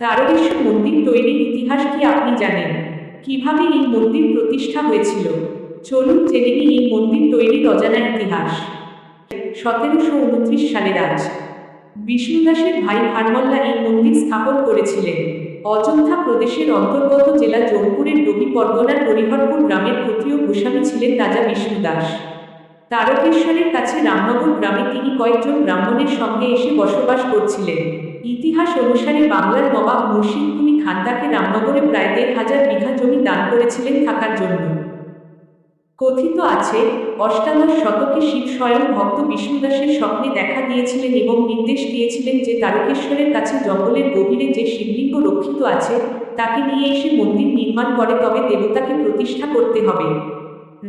তারকেশ্বর মন্দির তৈরির ইতিহাস কি আপনি জানেন? কিভাবে এই মন্দির প্রতিষ্ঠা হয়েছিল? চলুন জেনে নিই এই মন্দির তৈরির অজানা ইতিহাস। 1729 সালে বিষ্ণুদাসের ভাই ভারমল্লা এই মন্দির স্থাপন করেছিলেন। অযোধ্যা প্রদেশের অন্তর্গত জেলা জৌনপুরের ডোবি পরগনার হরিহরপুর গ্রামের ক্ষত্রিয় গোস্বামী ছিলেন রাজা বিষ্ণুদাস। তারকেশ্বরের কাছে রামনগর গ্রামে তিনি কয়েকজন ব্রাহ্মণের সঙ্গে এসে বসবাস করছিলেন। ইতিহাস অনুসারে বাংলার নবাব মুর্শিদ কুলি খান তাকে রামনগরে প্রায় 1,500 বিঘা জমি দান করেছিলেন থাকার জন্য। কথিত আছে, অষ্টাদশ শতকে শিব স্বয়ং ভক্ত বিষ্ণুদাসের স্বপ্নে দেখা দিয়েছিলেন এবং নির্দেশ দিয়েছিলেন যে তারকেশ্বরের কাছে জঙ্গলের গভীরে যে শিবলিঙ্গ রক্ষিত আছে তাকে নিয়ে এসে মন্দির নির্মাণ করে, তবে দেবতাকে প্রতিষ্ঠা করতে হবে।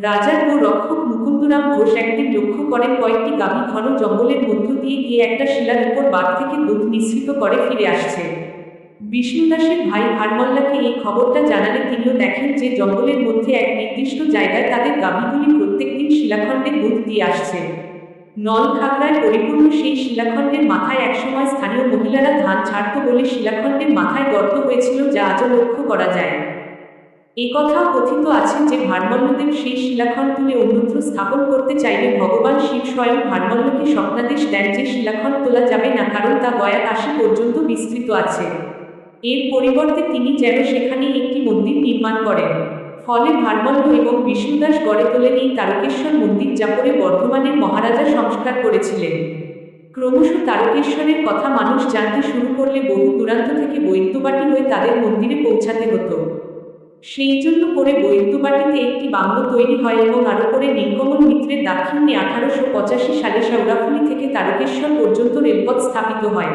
রাজার রক্ষক মুকুন্দরাম ঘোষ একদিন লক্ষ্য করেন কয়েকটি গাভী ঘন জঙ্গলের মধ্য দিয়ে গিয়ে একটা শিলার উপর বাঁধ থেকে দুধ নিঃসৃত করে ফিরে আসছে। বিষ্ণুদাসের ভাই ভারমল্লাকে এই খবরটা জানালে তিনিও দেখেন যে জঙ্গলের মধ্যে এক নির্দিষ্ট জায়গায় তাদের গাভীগুলি প্রত্যেকদিন শিলাখণ্ডে দুধ দিয়ে আসছে। নল খাগড়ায় পরিপূর্ণ সেই শিলাখণ্ডের মাথায় একসময় স্থানীয় মহিলারা ধান ছাড়ত বলে শিলাখণ্ডের মাথায় গর্ত হয়েছিল, যা আজও লক্ষ্য করা যায়। একথাও কথিত আছে যে ভারমল্লদেব সেই শিলাখণ্ড তুলে অন্যত্র স্থাপন করতে চাইলে ভগবান শিব স্বয়ং ভারমল্লকে স্বপ্নাদেশ দেন যে শিলাখণ্ড তোলা যাবে না, কারণ তা গয়া কাশী পর্যন্ত বিস্তৃত আছে। এর পরিবর্তে তিনি যেন সেখানেই একটি মন্দির নির্মাণ করেন। ফলে ভারমল্ল এবং বিষ্ণুদাস গড়ে তোলেন এই তারকেশ্বর মন্দির, যা পরে বর্ধমানের মহারাজা সংস্কার করেছিলেন। ক্রমশ তারকেশ্বরের কথা মানুষ জানতে শুরু করলে বহু দূরান্ত থেকে বৈদ্যবাটী হয়ে তাদের মন্দিরে পৌঁছাতে হতো। সেই জন্য পরে বৈদ্যবাটীতে একটি বাংলো তৈরি হয় এবং আরও পরে নীলকমল মিত্রের দাক্ষিণ্যে 1885 সালে শেওড়াফুলি থেকে তারকেশ্বর পর্যন্ত রেলপথ স্থাপিত হয়।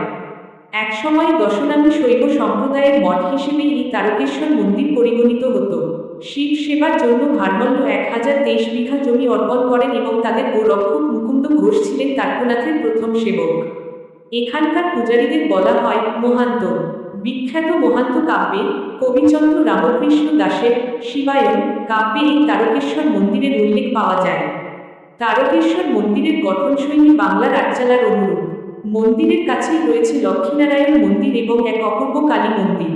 একসময় দশনামী শৈব সম্প্রদায়ের মঠ হিসেবে এই তারকেশ্বর মন্দির পরিগণিত হতো। শিব সেবার জন্য ভারমল্ল 1023 বিঘা জমি অর্পণ করেন এবং তাদের গোরক্ষক মুকুন্দ ঘোষ ছিলেন তারকনাথের প্রথম সেবক। এখানকার পূজারীদের বলা হয় মহান্ত। বিখ্যাত মহান্ত কাব্যে কবিচন্দ্র রামকৃষ্ণ দাসের শিবায়ন কাব্যে এই তারকেশ্বর মন্দিরের উল্লেখ পাওয়া যায়। তারকেশ্বর মন্দিরের গঠনশৈলী বাংলার আটচালার অনুরূপ। মন্দিরের কাছেই রয়েছে লক্ষ্মীনারায়ণ মন্দির এবং এক অপূর্ব কালী মন্দির।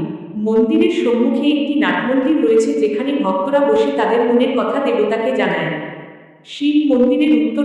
মন্দিরের সম্মুখে একটি নাটমন্দির রয়েছে, যেখানে ভক্তরা বসে তাদের মনের কথা দেবতাকে জানায়। শিব মন্দিরের উত্তর